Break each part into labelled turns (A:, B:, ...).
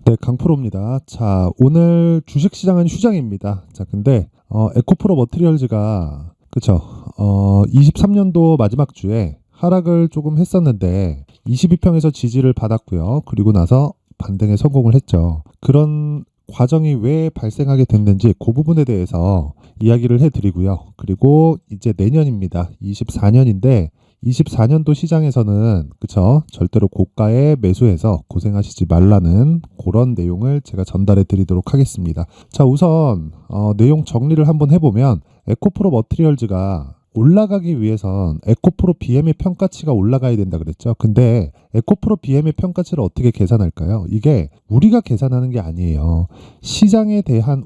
A: 네, 강프로입니다. 자, 오늘 주식시장은 휴장입니다. 자, 근데 에코프로 머티리얼즈가 그쵸? 23년도 마지막 주에 하락을 조금 했었는데 22평에서 지지를 받았고요. 그리고 나서 반등에 성공을 했죠. 그런 과정이 왜 발생하게 됐는지 그 부분에 대해서 이야기를 해드리고요. 그리고 이제 내년입니다. 24년인데 24년도 시장에서는 그쵸 절대로 고가에 매수해서 고생하시지 말라는 그런 내용을 제가 전달해 드리도록 하겠습니다. 자, 우선 내용 정리를 한번 해보면 에코프로 머티리얼즈가 올라가기 위해선 에코프로 BM의 평가치가 올라가야 된다 그랬죠. 근데 에코프로 BM의 평가치를 어떻게 계산할까요? 이게 우리가 계산하는 게 아니에요. 시장에 대한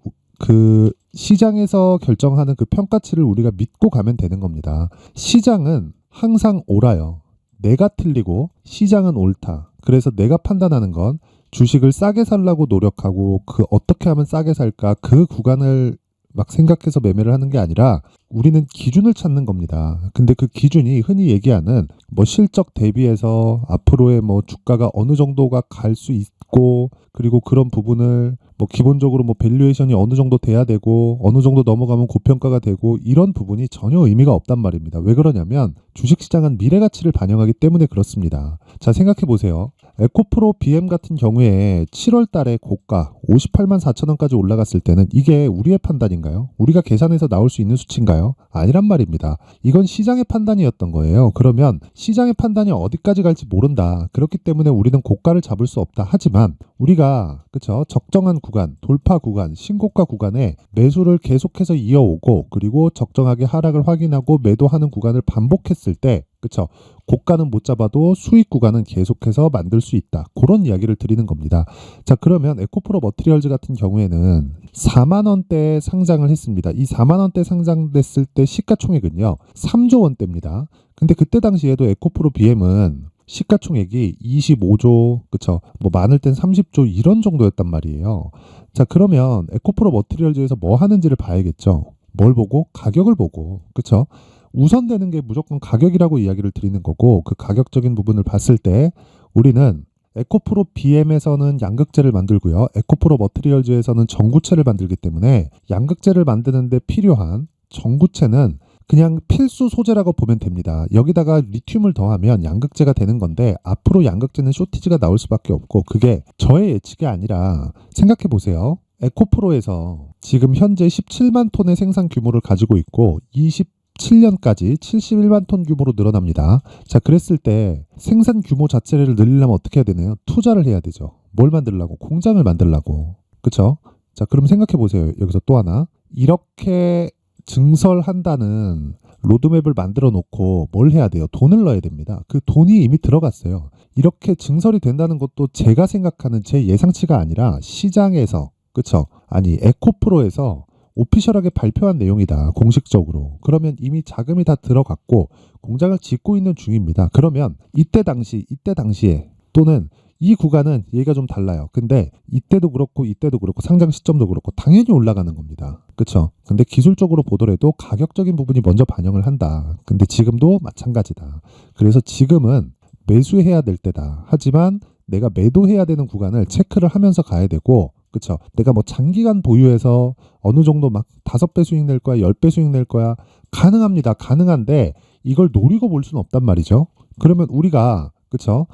A: 시장에서 결정하는 그 평가치를 우리가 믿고 가면 되는 겁니다. 시장은 항상 옳아요. 내가 틀리고 시장은 옳다. 그래서 내가 판단하는 건 주식을 싸게 살라고 노력하고 그 어떻게 하면 싸게 살까 그 구간을 막 생각해서 매매를 하는 게 아니라 우리는 기준을 찾는 겁니다. 근데 그 기준이 흔히 얘기하는 뭐 실적 대비해서 앞으로의 뭐 주가가 어느 정도가 갈 수 있고 그리고 그런 부분을 뭐 기본적으로 뭐 밸류에이션이 어느 정도 돼야 되고 어느 정도 넘어가면 고평가가 되고 이런 부분이 전혀 의미가 없단 말입니다. 왜 그러냐면 주식시장은 미래 가치를 반영하기 때문에 그렇습니다. 자, 생각해 보세요. 에코프로 BM 같은 경우에 7월 달에 고가 58만 4천 원까지 올라갔을 때는 이게 우리의 판단인가요? 우리가 계산해서 나올 수 있는 수치인가요? 아니란 말입니다. 이건 시장의 판단이었던 거예요. 그러면 시장의 판단이 어디까지 갈지 모른다. 그렇기 때문에 우리는 고가를 잡을 수 없다. 하지만 우리가 그쵸 적정한 구간, 돌파 구간, 신고가 구간에 매수를 계속해서 이어오고 그리고 적정하게 하락을 확인하고 매도하는 구간을 반복했을 때 그쵸 고가는 못 잡아도 수익 구간은 계속해서 만들 수 있다. 그런 이야기를 드리는 겁니다. 자, 그러면 에코프로 머티리얼즈 같은 경우에는 4만 원대에 상장을 했습니다. 이 4만 원대 상장됐을 때 시가총액은요 3조 원대입니다. 근데 그때 당시에도 에코프로 BM은 시가총액이 25조, 그쵸? 뭐 많을 땐 30조 이런 정도였단 말이에요. 자, 그러면 에코프로 머티리얼즈에서 뭐 하는지를 봐야겠죠. 뭘 보고? 가격을 보고, 그쵸? 우선되는 게 무조건 가격이라고 이야기를 드리는 거고 그 가격적인 부분을 봤을 때 우리는 에코프로 BM에서는 양극재를 만들고요. 에코프로 머티리얼즈에서는 전구체를 만들기 때문에 양극재를 만드는데 필요한 전구체는 그냥 필수 소재라고 보면 됩니다. 여기다가 리튬을 더하면 양극재가 되는 건데 앞으로 양극재는 쇼티지가 나올 수밖에 없고 그게 저의 예측이 아니라 생각해 보세요. 에코프로에서 지금 현재 17만 톤의 생산 규모를 가지고 있고 27년까지 71만 톤 규모로 늘어납니다. 자, 그랬을 때 생산 규모 자체를 늘리려면 어떻게 해야 되나요? 투자를 해야 되죠. 뭘 만들려고? 공장을 만들려고. 그쵸? 자, 그럼 생각해 보세요. 여기서 또 하나. 이렇게 증설한다는 로드맵을 만들어 놓고 뭘 해야 돼요? 돈을 넣어야 됩니다. 그 돈이 이미 들어갔어요. 이렇게 증설이 된다는 것도 제가 생각하는 제 예상치가 아니라 시장에서, 그쵸? 아니, 에코프로에서 오피셜하게 발표한 내용이다. 공식적으로. 그러면 이미 자금이 다 들어갔고 공장을 짓고 있는 중입니다. 그러면 이때 당시에 또는 이 구간은 얘기가 좀 달라요. 근데 이때도 그렇고 상장 시점도 그렇고 당연히 올라가는 겁니다. 그쵸? 근데 기술적으로 보더라도 가격적인 부분이 먼저 반영을 한다. 근데 지금도 마찬가지다. 그래서 지금은 매수해야 될 때다. 하지만 내가 매도해야 되는 구간을 체크를 하면서 가야 되고 그쵸? 내가 뭐 장기간 보유해서 어느 정도 막 5배 수익 낼 거야, 10배 수익 낼 거야. 가능합니다. 가능한데 이걸 노리고 볼 수는 없단 말이죠. 그러면 우리가 그쵸?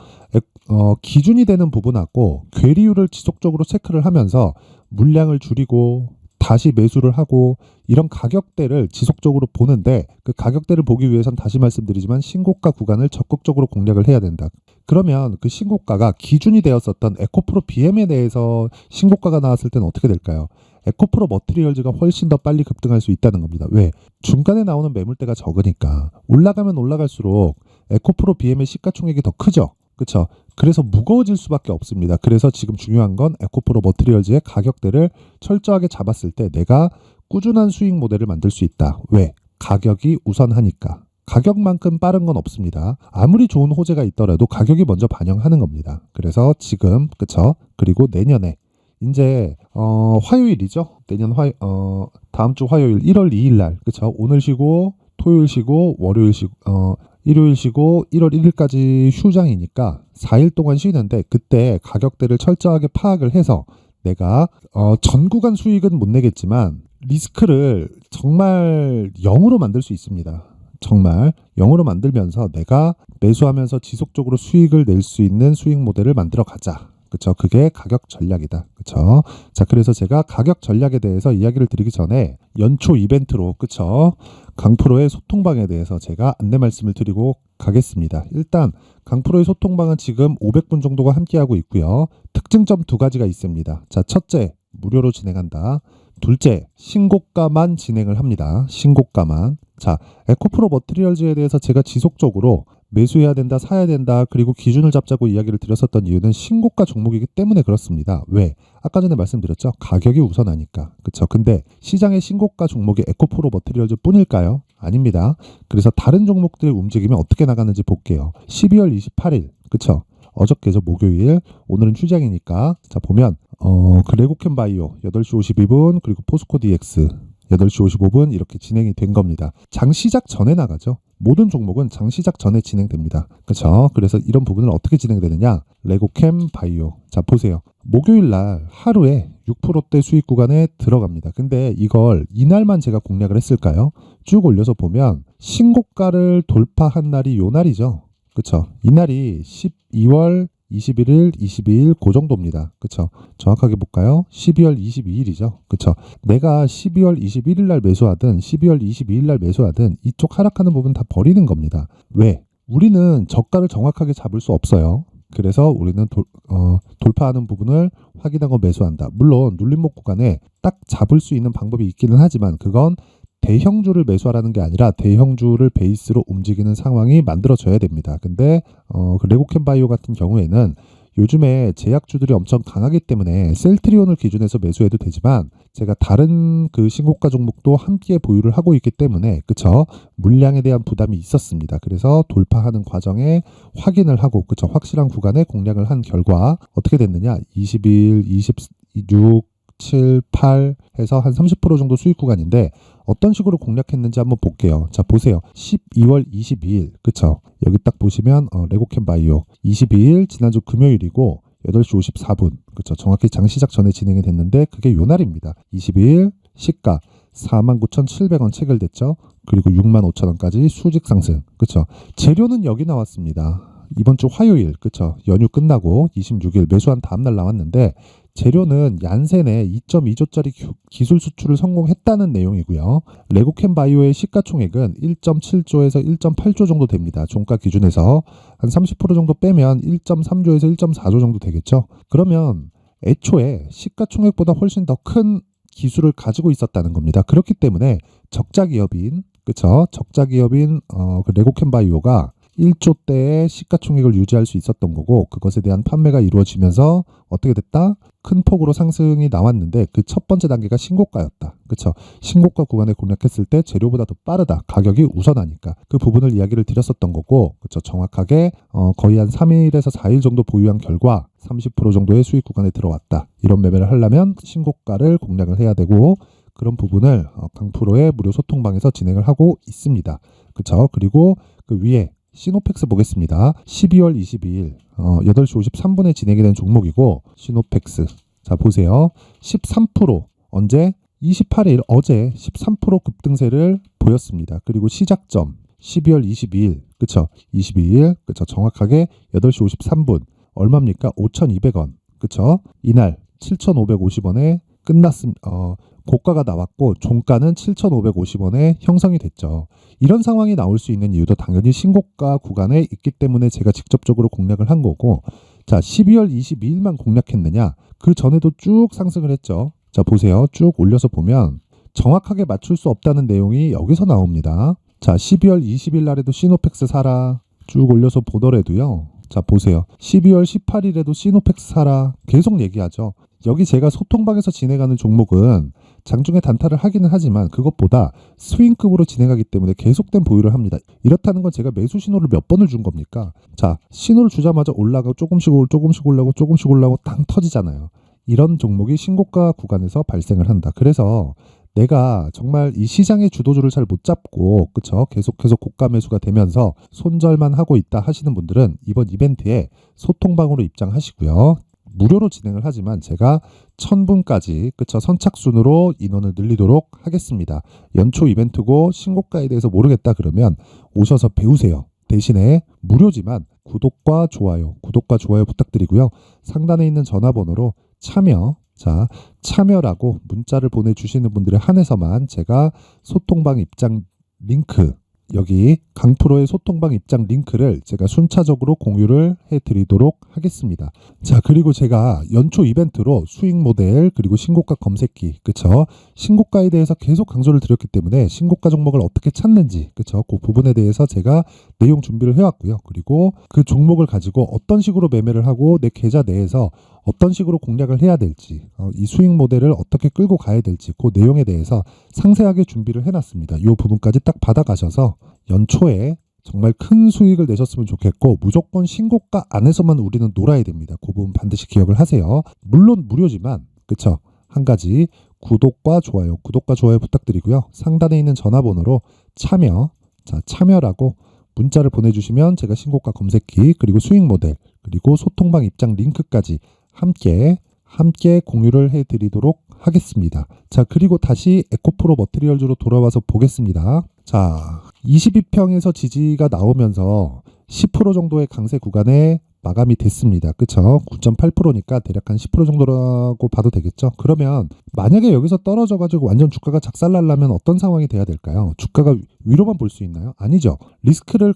A: 기준이 되는 부분하고 괴리율을 지속적으로 체크를 하면서 물량을 줄이고 다시 매수를 하고 이런 가격대를 지속적으로 보는데 그 가격대를 보기 위해선 다시 말씀드리지만 신고가 구간을 적극적으로 공략을 해야 된다. 그러면 그 신고가가 기준이 되었었던 에코프로 BM에 대해서 신고가가 나왔을 때는 어떻게 될까요? 에코프로 머티리얼즈가 훨씬 더 빨리 급등할 수 있다는 겁니다. 왜? 중간에 나오는 매물대가 적으니까 올라가면 올라갈수록 에코프로 BM의 시가총액이 더 크죠. 그렇죠? 그래서 무거워질 수밖에 없습니다. 그래서 지금 중요한 건 에코프로 머티리얼즈의 가격대를 철저하게 잡았을 때 내가 꾸준한 수익 모델을 만들 수 있다. 왜? 가격이 우선하니까. 가격만큼 빠른 건 없습니다. 아무리 좋은 호재가 있더라도 가격이 먼저 반영하는 겁니다. 그래서 지금 그쵸? 그리고 내년에 이제 화요일이죠. 내년 다음 주 화요일 1월 2일 날 그쵸? 오늘 쉬고 토요일 쉬고 월요일 쉬고 일요일 쉬고 1월 1일까지 휴장이니까 4일 동안 쉬는데 그때 가격대를 철저하게 파악을 해서 내가 전 구간 수익은 못 내겠지만 리스크를 정말 0으로 만들 수 있습니다. 정말 0으로 만들면서 내가 매수하면서 지속적으로 수익을 낼 수 있는 수익 모델을 만들어 가자. 그쵸? 그게 가격 전략이다. 그쵸? 자, 그래서 제가 가격 전략에 대해서 이야기를 드리기 전에 연초 이벤트로, 그쵸? 강프로의 소통방에 대해서 제가 안내 말씀을 드리고 가겠습니다. 일단 강프로의 소통방은 지금 500분 정도가 함께하고 있고요. 특징점 두 가지가 있습니다. 자, 첫째, 무료로 진행한다. 둘째, 신고가만 진행을 합니다. 신고가만. 자, 에코프로 머티리얼즈에 대해서 제가 지속적으로 매수해야 된다, 사야 된다, 그리고 기준을 잡자고 이야기를 드렸었던 이유는 신고가 종목이기 때문에 그렇습니다. 왜? 아까 전에 말씀드렸죠. 가격이 우선하니까. 그쵸? 근데 시장의 신고가 종목이 에코프로 머티리얼즈 뿐일까요? 아닙니다. 그래서 다른 종목들의 움직임이 어떻게 나가는지 볼게요. 12월 28일. 그쵸? 어저께죠. 목요일. 오늘은 휴장이니까. 자, 보면 그 레고캠 바이오 8시 52분 그리고 포스코 DX 8시 55분 이렇게 진행이 된 겁니다. 장 시작 전에 나가죠. 모든 종목은 장 시작 전에 진행됩니다. 그렇죠? 그래서 이런 부분을 어떻게 진행되느냐? 레고캠 바이오. 자, 보세요. 목요일 날 하루에 6%대 수익 구간에 들어갑니다. 근데 이걸 이날만 제가 공략을 했을까요? 쭉 올려서 보면 신고가를 돌파한 날이 요 날이죠. 그렇죠? 이날이 12월 21일, 22일 그 정도입니다. 그쵸? 정확하게 볼까요? 12월 22일이죠. 그쵸? 내가 12월 21일 날 매수하든 12월 22일 날 매수하든 이쪽 하락하는 부분 다 버리는 겁니다. 왜? 우리는 저가를 정확하게 잡을 수 없어요. 그래서 우리는 돌파하는 부분을 확인하고 매수한다. 물론 눌림목 구간에 딱 잡을 수 있는 방법이 있기는 하지만 그건 대형주를 매수하라는 게 아니라 대형주를 베이스로 움직이는 상황이 만들어져야 됩니다. 근데 그 레고캠 바이오 같은 경우에는 요즘에 제약주들이 엄청 강하기 때문에 셀트리온을 기준해서 매수해도 되지만 제가 다른 그 신고가 종목도 함께 보유를 하고 있기 때문에 그쵸? 물량에 대한 부담이 있었습니다. 그래서 돌파하는 과정에 확인을 하고 그쵸? 확실한 구간에 공략을 한 결과 어떻게 됐느냐? 21, 26, 7, 8 해서 한 30% 정도 수익 구간인데 어떤 식으로 공략했는지 한번 볼게요. 자, 보세요. 12월 22일. 그쵸? 여기 딱 보시면 레고캠 바이오 22일 지난주 금요일이고 8시 54분. 그쵸? 정확히 장 시작 전에 진행이 됐는데 그게 요 날입니다. 22일 시가 49,700원 체결됐죠? 그리고 65,000원까지 수직 상승. 그쵸? 재료는 여기 나왔습니다. 이번 주 화요일, 그쵸? 연휴 끝나고 26일 매수한 다음날 나왔는데 재료는 얀센의 2.2조짜리 기술 수출을 성공했다는 내용이고요. 레고캠 바이오의 시가총액은 1.7조에서 1.8조 정도 됩니다. 종가 기준에서 한 30% 정도 빼면 1.3조에서 1.4조 정도 되겠죠. 그러면 애초에 시가총액보다 훨씬 더 큰 기술을 가지고 있었다는 겁니다. 그렇기 때문에 적자 기업인, 그쵸? 적자 기업인 그 레고캠 바이오가 1조대의 시가총액을 유지할 수 있었던 거고 그것에 대한 판매가 이루어지면서 어떻게 됐다? 큰 폭으로 상승이 나왔는데 그 첫 번째 단계가 신고가였다. 그쵸? 신고가 구간에 공략했을 때 재료보다 더 빠르다. 가격이 우선하니까. 그 부분을 이야기를 드렸었던 거고 그쵸? 정확하게 거의 한 3일에서 4일 정도 보유한 결과 30% 정도의 수익 구간에 들어왔다. 이런 매매를 하려면 신고가를 공략을 해야 되고 그런 부분을 강프로의 무료 소통방에서 진행을 하고 있습니다. 그쵸? 그리고 그 위에 시노펙스 보겠습니다. 12월 22일 8시 53분에 진행이 된 종목이고 시노펙스 자 보세요. 13% 언제? 28일 어제 13% 급등세를 보였습니다. 그리고 시작점 12월 22일 그쵸? 22일 그쵸? 정확하게 8시 53분 얼마입니까? 5,200원 그쵸? 이날 7,550원에 끝났습니다. 고가가 나왔고 종가는 7,550원에 형성이 됐죠. 이런 상황이 나올 수 있는 이유도 당연히 신고가 구간에 있기 때문에 제가 직접적으로 공략을 한 거고 자 12월 22일만 공략했느냐 그 전에도 쭉 상승을 했죠. 자 보세요. 쭉 올려서 보면 정확하게 맞출 수 없다는 내용이 여기서 나옵니다. 자 12월 20일 날에도 시노펙스 사라 쭉 올려서 보더라도요. 자 보세요. 12월 18일에도 시노펙스 사라 계속 얘기하죠. 여기 제가 소통방에서 진행하는 종목은 장중에 단타를 하기는 하지만 그것보다 스윙급으로 진행하기 때문에 계속된 보유를 합니다. 이렇다는 건 제가 매수 신호를 몇 번을 준 겁니까? 자, 신호를 주자마자 올라가고 조금씩 올라가고 조금씩 올라가고 탕 터지잖아요. 이런 종목이 신고가 구간에서 발생을 한다. 그래서 내가 정말 이 시장의 주도주를 잘 못 잡고 그쵸? 계속해서 고가 매수가 되면서 손절만 하고 있다 하시는 분들은 이번 이벤트에 소통방으로 입장하시고요. 무료로 진행을 하지만 제가 1000분까지 그쵸? 선착순으로 인원을 늘리도록 하겠습니다. 연초 이벤트고 신고가에 대해서 모르겠다 그러면 오셔서 배우세요. 대신에 무료지만 구독과 좋아요 부탁드리고요. 상단에 있는 전화번호로 참여라고 문자를 보내주시는 분들에 한해서만 제가 소통방 입장 링크, 여기 강프로의 소통방 입장 링크를 제가 순차적으로 공유를 해드리도록 하겠습니다. 자, 그리고 제가 연초 이벤트로 수익 모델 그리고 신고가 검색기, 그쵸? 신고가에 대해서 계속 강조를 드렸기 때문에 신고가 종목을 어떻게 찾는지, 그쵸? 그 부분에 대해서 제가 내용 준비를 해왔고요. 그리고 그 종목을 가지고 어떤 식으로 매매를 하고 내 계좌 내에서 어떤 식으로 공략을 해야 될지, 이 수익 모델을 어떻게 끌고 가야 될지 그 내용에 대해서 상세하게 준비를 해놨습니다. 이 부분까지 딱 받아가셔서 연초에 정말 큰 수익을 내셨으면 좋겠고 무조건 신고가 안에서만 우리는 놀아야 됩니다. 그 부분 반드시 기억을 하세요. 물론 무료지만 그쵸? 한 가지 구독과 좋아요 부탁드리고요. 상단에 있는 전화번호로 참여라고 문자를 보내주시면 제가 신고가 검색기 그리고 수익 모델 그리고 소통방 입장 링크까지 함께 공유를 해드리도록 하겠습니다. 자, 그리고 다시 에코프로 머티리얼즈로 돌아와서 보겠습니다. 자, 22평에서 지지가 나오면서 10% 정도의 강세 구간에 마감이 됐습니다. 그쵸? 9.8%니까 대략 한 10% 정도라고 봐도 되겠죠? 그러면 만약에 여기서 떨어져가지고 완전 주가가 작살나려면 어떤 상황이 돼야 될까요? 주가가 위로만 볼 수 있나요? 아니죠. 리스크를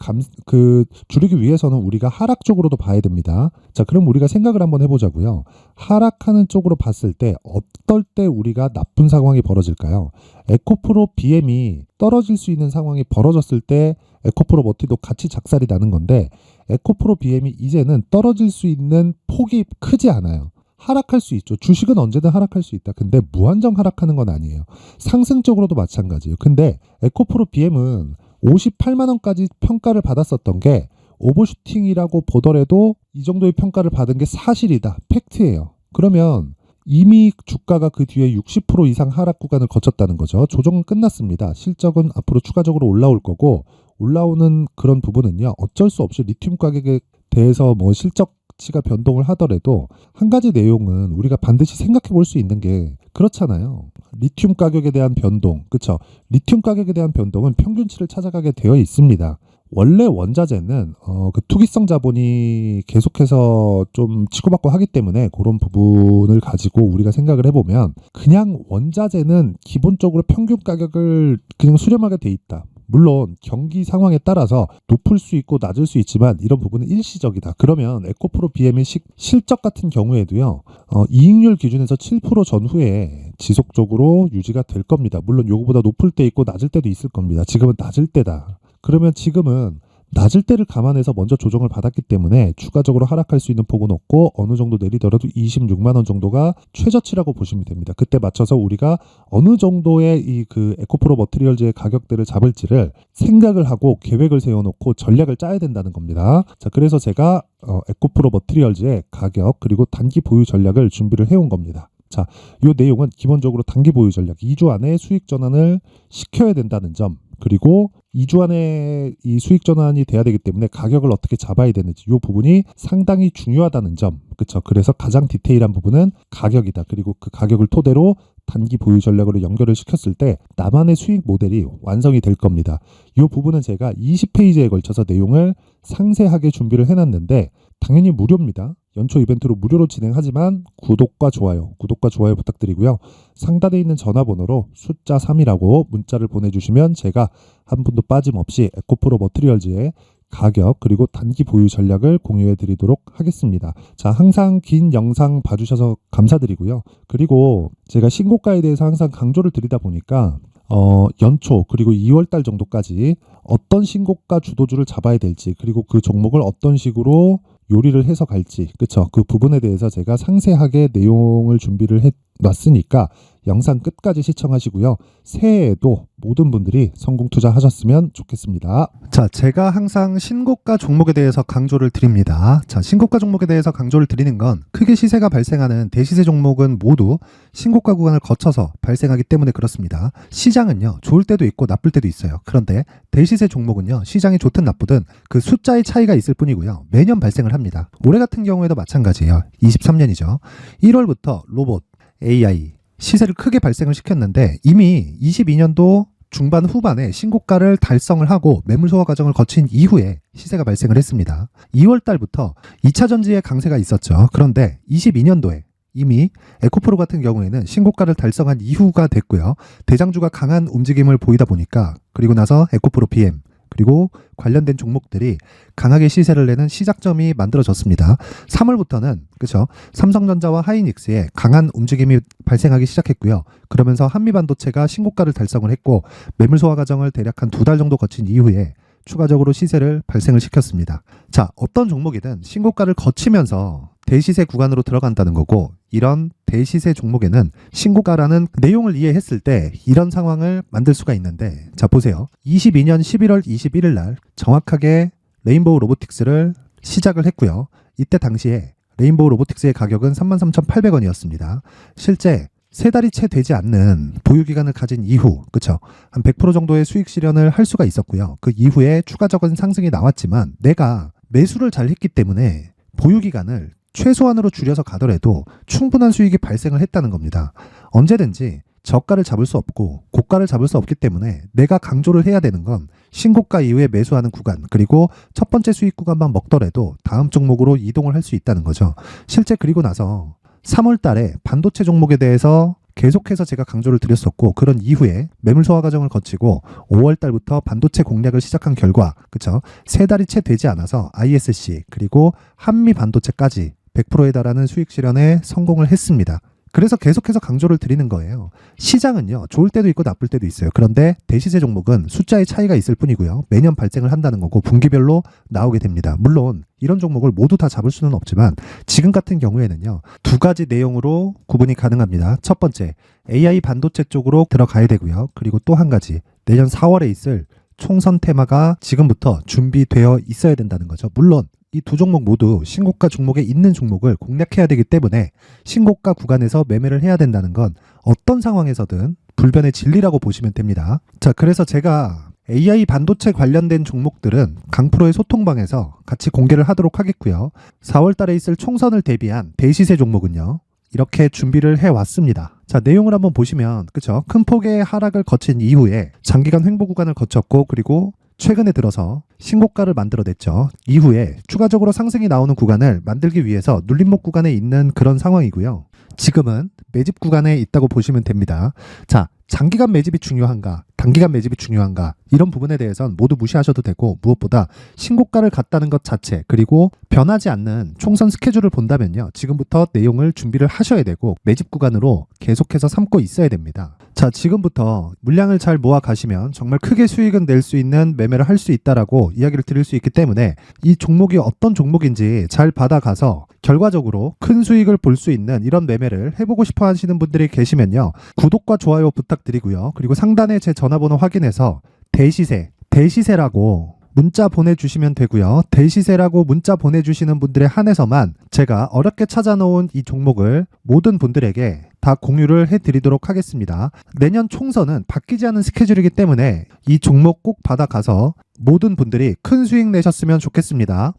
A: 줄이기 위해서는 우리가 하락 쪽으로도 봐야 됩니다. 자, 그럼 우리가 생각을 한번 해보자고요. 하락하는 쪽으로 봤을 때 어떨 때 우리가 나쁜 상황이 벌어질까요? 에코프로 BM이 떨어질 수 있는 상황이 벌어졌을 때 에코프로 머티도 같이 작살이 나는 건데 에코프로 BM이 이제는 떨어질 수 있는 폭이 크지 않아요. 하락할 수 있죠. 주식은 언제든 하락할 수 있다. 근데 무한정 하락하는 건 아니에요. 상승적으로도 마찬가지예요. 근데 에코프로 BM은 58만 원까지 평가를 받았었던 게 오버슈팅이라고 보더라도 이 정도의 평가를 받은 게 사실이다. 팩트예요. 그러면 이미 주가가 그 뒤에 60% 이상 하락 구간을 거쳤다는 거죠. 조정은 끝났습니다. 실적은 앞으로 추가적으로 올라올 거고 올라오는 그런 부분은요. 어쩔 수 없이 리튬 가격에 대해서 뭐 실적치가 변동을 하더라도 한 가지 내용은 우리가 반드시 생각해 볼 수 있는 게 그렇잖아요. 리튬 가격에 대한 변동, 그쵸? 리튬 가격에 대한 변동은 평균치를 찾아가게 되어 있습니다. 원래 원자재는 그 투기성 자본이 계속해서 좀 치고받고 하기 때문에 그런 부분을 가지고 우리가 생각을 해보면 그냥 원자재는 기본적으로 평균 가격을 그냥 수렴하게 돼 있다. 물론 경기 상황에 따라서 높을 수 있고 낮을 수 있지만 이런 부분은 일시적이다. 그러면 에코프로 BM의 실적 같은 경우에도요. 이익률 기준에서 7% 전후에 지속적으로 유지가 될 겁니다. 물론 요거보다 높을 때 있고 낮을 때도 있을 겁니다. 지금은 낮을 때다. 그러면 지금은 낮을 때를 감안해서 먼저 조정을 받았기 때문에 추가적으로 하락할 수 있는 폭은 없고 어느 정도 내리더라도 26만 원 정도가 최저치라고 보시면 됩니다. 그때 맞춰서 우리가 어느 정도의 이 그 에코프로 머티리얼즈의 가격대를 잡을지를 생각을 하고 계획을 세워놓고 전략을 짜야 된다는 겁니다. 자, 그래서 제가 에코프로 머티리얼즈의 가격 그리고 단기 보유 전략을 준비를 해온 겁니다. 자, 이 내용은 기본적으로 단기 보유 전략 2주 안에 수익 전환을 시켜야 된다는 점 그리고 2주 안에 이 수익 전환이 돼야 되기 때문에 가격을 어떻게 잡아야 되는지 이 부분이 상당히 중요하다는 점. 그렇죠. 그래서 가장 디테일한 부분은 가격이다. 그리고 그 가격을 토대로 단기 보유 전략으로 연결을 시켰을 때 나만의 수익 모델이 완성이 될 겁니다. 이 부분은 제가 20페이지에 걸쳐서 내용을 상세하게 준비를 해놨는데 당연히 무료입니다. 연초 이벤트로 무료로 진행하지만 구독과 좋아요 부탁드리고요. 상단에 있는 전화번호로 숫자 3이라고 문자를 보내주시면 제가 한 분도 빠짐없이 에코프로 머티리얼즈의 가격 그리고 단기 보유 전략을 공유해 드리도록 하겠습니다. 자, 항상 긴 영상 봐주셔서 감사드리고요. 그리고 제가 신고가에 대해서 항상 강조를 드리다 보니까 연초 그리고 2월달 정도까지 어떤 신고가 주도주를 잡아야 될지 그리고 그 종목을 어떤 식으로 요리를 해서 갈지 그쵸? 그 부분에 대해서 제가 상세하게 내용을 준비를 놨으니까 영상 끝까지 시청하시고요. 새해에도 모든 분들이 성공 투자하셨으면 좋겠습니다. 자, 제가 항상 신고가 종목에 대해서 강조를 드립니다. 자, 신고가 종목에 대해서 강조를 드리는 건 크게 시세가 발생하는 대시세 종목은 모두 신고가 구간을 거쳐서 발생하기 때문에 그렇습니다. 시장은요, 좋을 때도 있고 나쁠 때도 있어요. 그런데 대시세 종목은요, 시장이 좋든 나쁘든 그 숫자의 차이가 있을 뿐이고요. 매년 발생을 합니다. 올해 같은 경우에도 마찬가지예요. 23년이죠. 1월부터 로봇, AI, 시세를 크게 발생을 시켰는데 이미 22년도 중반 후반에 신고가를 달성을 하고 매물 소화 과정을 거친 이후에 시세가 발생을 했습니다. 2월 달부터 2차 전지의 강세가 있었죠. 그런데 22년도에 이미 에코프로 같은 경우에는 신고가를 달성한 이후가 됐고요. 대장주가 강한 움직임을 보이다 보니까 그리고 나서 에코프로 BM 그리고 관련된 종목들이 강하게 시세를 내는 시작점이 만들어졌습니다. 3월부터는 그렇죠. 삼성전자와 하이닉스의 강한 움직임이 발생하기 시작했고요. 그러면서 한미반도체가 신고가를 달성을 했고 매물 소화 과정을 대략 한 2달 정도 거친 이후에 추가적으로 시세를 발생을 시켰습니다. 자, 어떤 종목이든 신고가를 거치면서 대시세 구간으로 들어간다는 거고 이런 대시세 종목에는 신고가라는 내용을 이해했을 때 이런 상황을 만들 수가 있는데 자, 보세요. 22년 11월 21일 날 정확하게 레인보우 로보틱스를 시작을 했고요. 이때 당시에 레인보우 로보틱스의 가격은 33,800원이었습니다. 실제 세 달이 채 되지 않는 보유기간을 가진 이후, 그쵸? 한 100% 정도의 수익 실현을 할 수가 있었고요. 그 이후에 추가적인 상승이 나왔지만 내가 매수를 잘 했기 때문에 보유기간을 최소한으로 줄여서 가더라도 충분한 수익이 발생을 했다는 겁니다. 언제든지 저가를 잡을 수 없고 고가를 잡을 수 없기 때문에 내가 강조를 해야 되는 건 신고가 이후에 매수하는 구간 그리고 첫 번째 수익 구간만 먹더라도 다음 종목으로 이동을 할 수 있다는 거죠. 실제 그리고 나서 3월 달에 반도체 종목에 대해서 계속해서 제가 강조를 드렸었고 그런 이후에 매물 소화 과정을 거치고 5월 달부터 반도체 공략을 시작한 결과 그쵸? 세 달이 채 되지 않아서 ISC 그리고 한미 반도체까지 100%에 달하는 수익 실현에 성공을 했습니다. 그래서 계속해서 강조를 드리는 거예요. 시장은요, 좋을 때도 있고 나쁠 때도 있어요. 그런데 대시세 종목은 숫자의 차이가 있을 뿐이고요. 매년 발생을 한다는 거고 분기별로 나오게 됩니다. 물론 이런 종목을 모두 다 잡을 수는 없지만 지금 같은 경우에는요, 두 가지 내용으로 구분이 가능합니다. 첫 번째, AI 반도체 쪽으로 들어가야 되고요. 그리고 또 한 가지, 내년 4월에 있을 총선 테마가 지금부터 준비되어 있어야 된다는 거죠. 물론 이 두 종목 모두 신고가 종목에 있는 종목을 공략해야 되기 때문에 신고가 구간에서 매매를 해야 된다는 건 어떤 상황에서든 불변의 진리라고 보시면 됩니다. 자, 그래서 제가 AI 반도체 관련된 종목들은 강프로의 소통방에서 같이 공개를 하도록 하겠고요. 4월 달에 있을 총선을 대비한 대시세 종목은요, 이렇게 준비를 해왔습니다. 자, 내용을 한번 보시면 그쵸? 큰 폭의 하락을 거친 이후에 장기간 횡보 구간을 거쳤고 그리고 최근에 들어서 신고가를 만들어냈죠. 이후에 추가적으로 상승이 나오는 구간을 만들기 위해서 눌림목 구간에 있는 그런 상황이고요. 지금은 매집 구간에 있다고 보시면 됩니다. 자, 장기간 매집이 중요한가, 단기간 매집이 중요한가 이런 부분에 대해서는 모두 무시하셔도 되고 무엇보다 신고가를 갔다는 것 자체 그리고 변하지 않는 총선 스케줄을 본다면요. 지금부터 내용을 준비를 하셔야 되고 매집 구간으로 계속해서 삼고 있어야 됩니다. 자, 지금부터 물량을 잘 모아 가시면 정말 크게 수익은 낼 수 있는 매매를 할 수 있다라고 이야기를 드릴 수 있기 때문에 이 종목이 어떤 종목인지 잘 받아가서 결과적으로 큰 수익을 볼 수 있는 이런 매매를 해보고 싶어 하시는 분들이 계시면요. 구독과 좋아요 부탁드리고요. 그리고 상단에 제 전화번호 확인해서 대시세라고 문자 보내주시면 되고요. 대시세라고 문자 보내주시는 분들에 한해서만 제가 어렵게 찾아놓은 이 종목을 모든 분들에게 다 공유를 해드리도록 하겠습니다. 내년 총선은 바뀌지 않은 스케줄이기 때문에 이 종목 꼭 받아가서 모든 분들이 큰 수익 내셨으면 좋겠습니다.